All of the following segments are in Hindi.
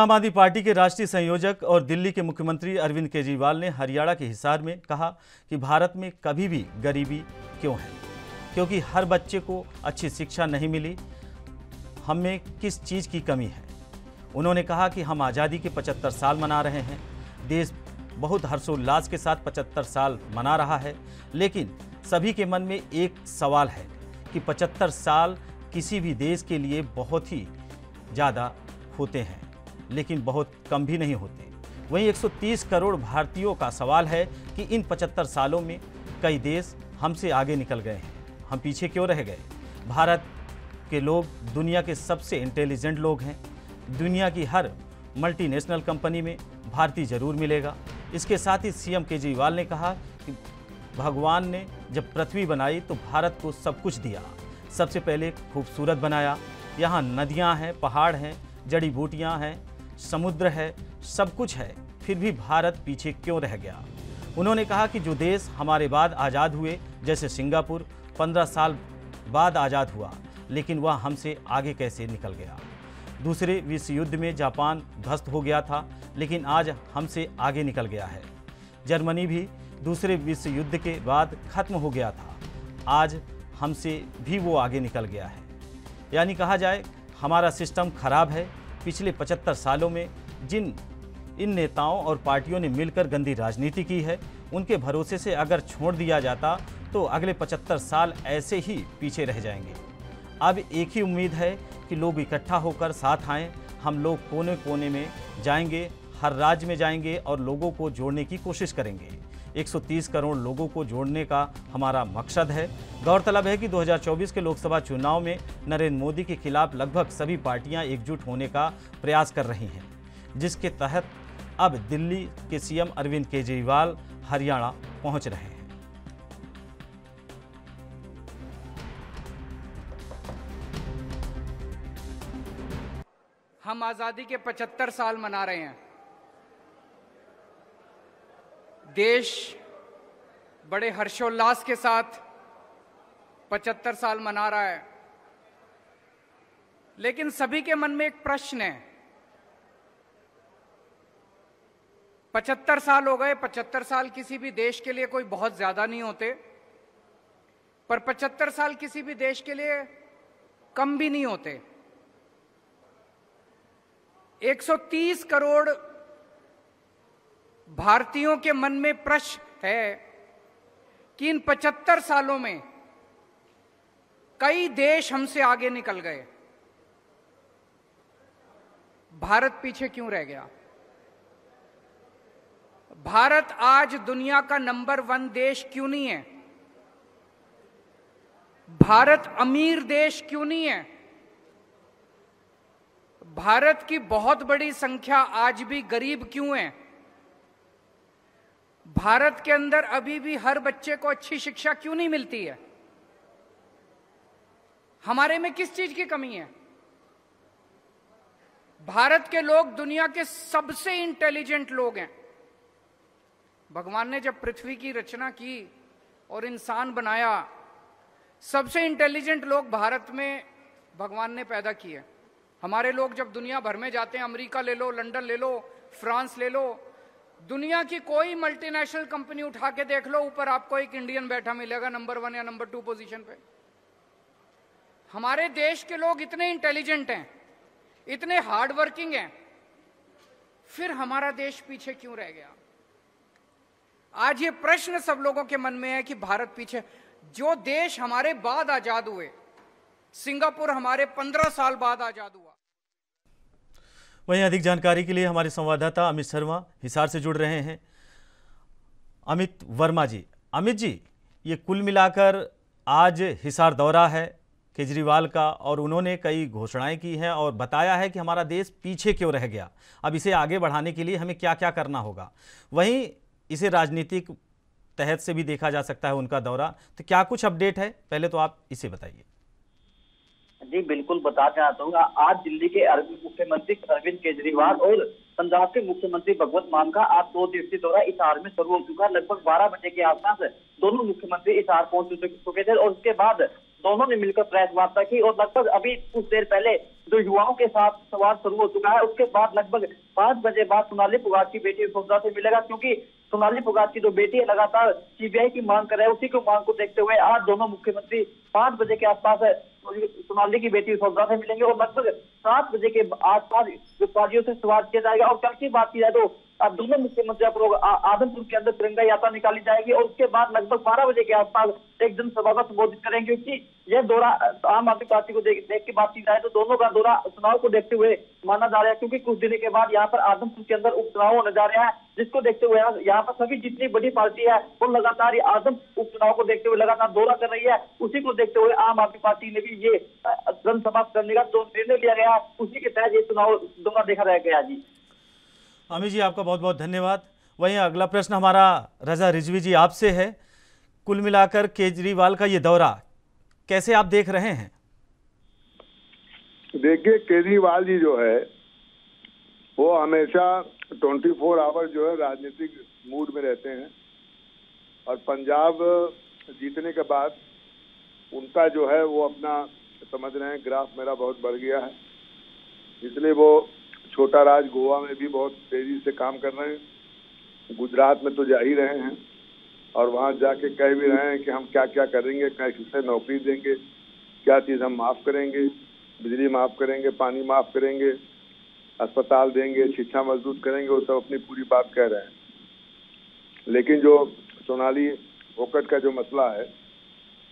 आम आदमी पार्टी के राष्ट्रीय संयोजक और दिल्ली के मुख्यमंत्री अरविंद केजरीवाल ने हरियाणा के हिसार में कहा कि भारत में कभी भी गरीबी क्यों है, क्योंकि हर बच्चे को अच्छी शिक्षा नहीं मिली। हम में किस चीज़ की कमी है। उन्होंने कहा कि हम आज़ादी के 75 साल मना रहे हैं। देश बहुत हर्षोल्लास के साथ 75 साल मना रहा है, लेकिन सभी के मन में एक सवाल है कि 75 साल किसी भी देश के लिए बहुत ही ज़्यादा होते हैं, लेकिन बहुत कम भी नहीं होते। वहीं 130 करोड़ भारतीयों का सवाल है कि इन 75 सालों में कई देश हमसे आगे निकल गए हैं, हम पीछे क्यों रह गए। भारत के लोग दुनिया के सबसे इंटेलिजेंट लोग हैं। दुनिया की हर मल्टीनेशनल कंपनी में भारतीय जरूर मिलेगा। इसके साथ ही सीएम केजरीवाल ने कहा कि भगवान ने जब पृथ्वी बनाई तो भारत को सब कुछ दिया। सबसे पहले खूबसूरत बनाया। यहाँ नदियाँ हैं, पहाड़ हैं, जड़ी बूटियाँ हैं, समुद्र है, सब कुछ है, फिर भी भारत पीछे क्यों रह गया। उन्होंने कहा कि जो देश हमारे बाद आज़ाद हुए, जैसे सिंगापुर 15 साल बाद आज़ाद हुआ, लेकिन वह हमसे आगे कैसे निकल गया। दूसरे विश्व युद्ध में जापान ध्वस्त हो गया था, लेकिन आज हमसे आगे निकल गया है। जर्मनी भी दूसरे विश्व युद्ध के बाद खत्म हो गया था, आज हमसे भी वो आगे निकल गया है। यानी कहा जाए हमारा सिस्टम खराब है। पिछले 75 सालों में जिन इन नेताओं और पार्टियों ने मिलकर गंदी राजनीति की है, उनके भरोसे से अगर छोड़ दिया जाता तो अगले 75 साल ऐसे ही पीछे रह जाएंगे। अब एक ही उम्मीद है कि लोग इकट्ठा होकर साथ आएं। हम लोग कोने कोने में जाएंगे, हर राज्य में जाएंगे और लोगों को जोड़ने की कोशिश करेंगे। 130 करोड़ लोगों को जोड़ने का हमारा मकसद है। गौरतलब है कि 2024 के लोकसभा चुनाव में नरेंद्र मोदी के खिलाफ लगभग सभी पार्टियां एकजुट होने का प्रयास कर रही हैं, जिसके तहत अब दिल्ली के सीएम अरविंद केजरीवाल हरियाणा पहुंच रहे हैं। हम आजादी के 75 साल मना रहे हैं। देश बड़े हर्षोल्लास के साथ 75 साल मना रहा है, लेकिन सभी के मन में एक प्रश्न है। 75 साल हो गए। 75 साल किसी भी देश के लिए कोई बहुत ज्यादा नहीं होते, पर 75 साल किसी भी देश के लिए कम भी नहीं होते। 130 करोड़ भारतीयों के मन में प्रश्न है कि इन 75 सालों में कई देश हमसे आगे निकल गए, भारत पीछे क्यों रह गया। भारत आज दुनिया का नंबर 1 देश क्यों नहीं है। भारत अमीर देश क्यों नहीं है। भारत की बहुत बड़ी संख्या आज भी गरीब क्यों है। भारत के अंदर अभी भी हर बच्चे को अच्छी शिक्षा क्यों नहीं मिलती है। हमारे में किस चीज की कमी है। भारत के लोग दुनिया के सबसे इंटेलिजेंट लोग हैं। भगवान ने जब पृथ्वी की रचना की और इंसान बनाया, सबसे इंटेलिजेंट लोग भारत में भगवान ने पैदा किए। हमारे लोग जब दुनिया भर में जाते हैं, अमेरिका ले लो, लंदन ले लो, फ्रांस ले लो, दुनिया की कोई मल्टीनेशनल कंपनी उठा के देख लो, ऊपर आपको एक इंडियन बैठा मिलेगा नंबर 1 या नंबर 2 पोजीशन पे। हमारे देश के लोग इतने इंटेलिजेंट हैं, इतने हार्ड वर्किंग हैं, फिर हमारा देश पीछे क्यों रह गया। आज ये प्रश्न सब लोगों के मन में है कि भारत पीछे। जो देश हमारे बाद आजाद हुए, सिंगापुर हमारे 15 साल बाद आजाद हुआ। वहीं अधिक जानकारी के लिए हमारे संवाददाता अमित शर्मा हिसार से जुड़ रहे हैं। अमित वर्मा जी, अमित जी, ये कुल मिलाकर आज हिसार दौरा है केजरीवाल का, और उन्होंने कई घोषणाएं की हैं और बताया है कि हमारा देश पीछे क्यों रह गया, अब इसे आगे बढ़ाने के लिए हमें क्या क्या करना होगा। वहीं इसे राजनीतिक तहत से भी देखा जा सकता है उनका दौरा, तो क्या कुछ अपडेट है, पहले तो आप इसे बताइए। जी बिल्कुल बताना चाहता हूँ। आज दिल्ली के मुख्यमंत्री अरविंद केजरीवाल और पंजाब के मुख्यमंत्री भगवंत मान का आज 2 दिवसीय दौरा हिसार में शुरू हो चुका है। लगभग 12 बजे के आसपास दोनों मुख्यमंत्री हिसार पहुंच चुके थे और उसके बाद दोनों ने मिलकर प्रेस वार्ता की और लगभग अभी कुछ देर पहले जो युवाओं के साथ संवाद शुरू हो चुका है, उसके बाद लगभग 5 बजे बाद सोनाली पुगार की बेटी यशोधरा से मिलेगा, क्योंकि सोनाली पुगार की जो बेटी है लगातार सीबीआई की मांग कर रहे हैं। उसी को मांग को देखते हुए आज दोनों मुख्यमंत्री 5 बजे के आसपास सोनाली की बेटी यशोधरा से मिलेंगे और लगभग 7 बजे के आसपास विपक्षियों से संवाद किया जाएगा। और कल की बात की जाए तो अब दोनों मुख्यमंत्री आदमपुर के अंदर तिरंगा यात्रा निकाली जाएगी और उसके बाद लगभग 12 बजे के आसपास एक जनसभा को संबोधित करेंगे, क्योंकि यह दौरा आम आदमी पार्टी को देख के बात की जाए तो दोनों का दौरा चुनाव को देखते हुए माना जा रहा है, क्योंकि कुछ दिन के बाद यहाँ पर आदमपुर के अंदर उपचुनाव होने जा रहे हैं, जिसको देखते हुए यहाँ पर सभी जितनी बड़ी पार्टी है वो लगातार आदम उपचुनाव को देखते हुए लगातार दौरा कर रही है। उसी को देखते हुए आम आदमी पार्टी ने भी ये जनसभा करने का जो निर्णय लिया गया, उसी के तहत ये चुनाव दौरा देखा रह गया। जी अमित जी, आपका बहुत बहुत धन्यवाद। वहीं अगला प्रश्न हमारा रजा रिजवी जी आपसे है। कुल मिलाकर केजरीवाल का ये दौरा कैसे आप देख रहे हैं? देखिए, केजरीवाल जी जो है वो हमेशा 24 आवर जो है राजनीतिक मूड में रहते हैं और पंजाब जीतने के बाद उनका जो है वो अपना समझ रहे हैं ग्राफ मेरा बहुत बढ़ गया है, इसलिए वो छोटा राज गोवा में भी बहुत तेजी से काम कर रहे हैं। गुजरात में तो जा ही रहे हैं और वहाँ जाके कह भी रहे हैं कि हम क्या क्या करेंगे, किसे नौकरी देंगे, क्या चीज़ हम माफ़ करेंगे, बिजली माफ़ करेंगे, पानी माफ़ करेंगे, अस्पताल देंगे, शिक्षा मजबूत करेंगे, वो सब अपनी पूरी बात कह रहे हैं। लेकिन जो सोनाली फोकट का जो मसला है,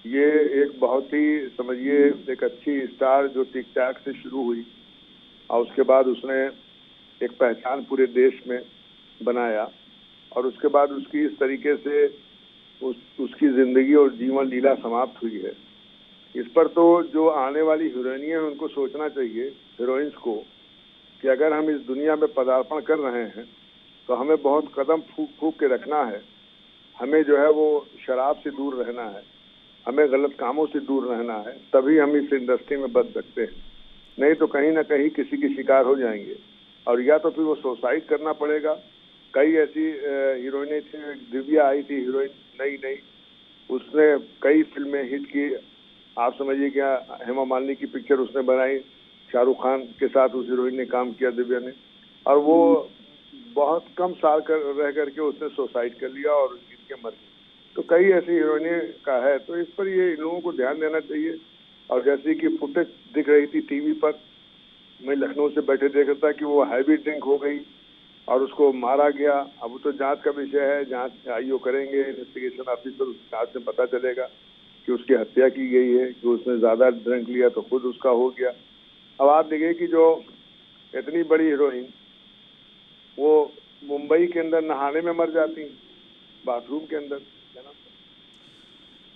ये एक बहुत ही समझिए एक अच्छी स्टार जो टिक टैक से शुरू हुई और उसके बाद उसने एक पहचान पूरे देश में बनाया और उसके बाद उसकी इस तरीके से उसकी ज़िंदगी और जीवन लीला समाप्त हुई है। इस पर तो जो आने वाली हीरोइनें हैं उनको सोचना चाहिए, हीरोइंस को, कि अगर हम इस दुनिया में पदार्पण कर रहे हैं तो हमें बहुत कदम फूंक के रखना है। हमें जो है वो शराब से दूर रहना है, हमें गलत कामों से दूर रहना है, तभी हम इस इंडस्ट्री में बच सकते हैं, नहीं तो कहीं ना कहीं किसी की शिकार हो जाएंगे और या तो फिर वो सुसाइड करना पड़ेगा। कई ऐसी हीरोइनें थी, दिव्या आई थी हीरोइन नई, उसने कई फिल्में हिट की। आप समझिए क्या हेमा मालिनी की पिक्चर उसने बनाई, शाहरुख खान के साथ उस हीरोइन ने काम किया दिव्या ने, और वो बहुत कम साल रह करके उसने सुसाइड कर लिया और इनके मर गई। तो कई ऐसी हीरोइनें का है, तो इस पर ये इन लोगों को ध्यान देना चाहिए। और जैसे कि फुटेज दिख रही थी टीवी पर, मैं लखनऊ से बैठे देख रहा था कि वो हैवी ड्रिंक हो गई और उसको मारा गया। अब वो तो जांच का विषय है, जांच आईओ करेंगे, इन्वेस्टिगेशन ऑफिसर, उस जांच में पता चलेगा कि उसकी हत्या की गई है, कि उसने ज़्यादा ड्रिंक लिया तो खुद उसका हो गया। अब आप देखिए कि जो इतनी बड़ी हीरोइन वो मुंबई के अंदर नहाने में मर जाती, बाथरूम के अंदर।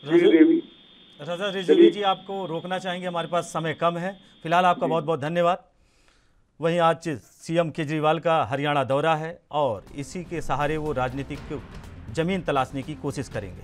श्रीदेवी रजा रिजवी जी, आपको रोकना चाहेंगे, हमारे पास समय कम है। फिलहाल आपका बहुत बहुत धन्यवाद। वहीं आज सीएम केजरीवाल का हरियाणा दौरा है और इसी के सहारे वो राजनीतिक जमीन तलाशने की कोशिश करेंगे।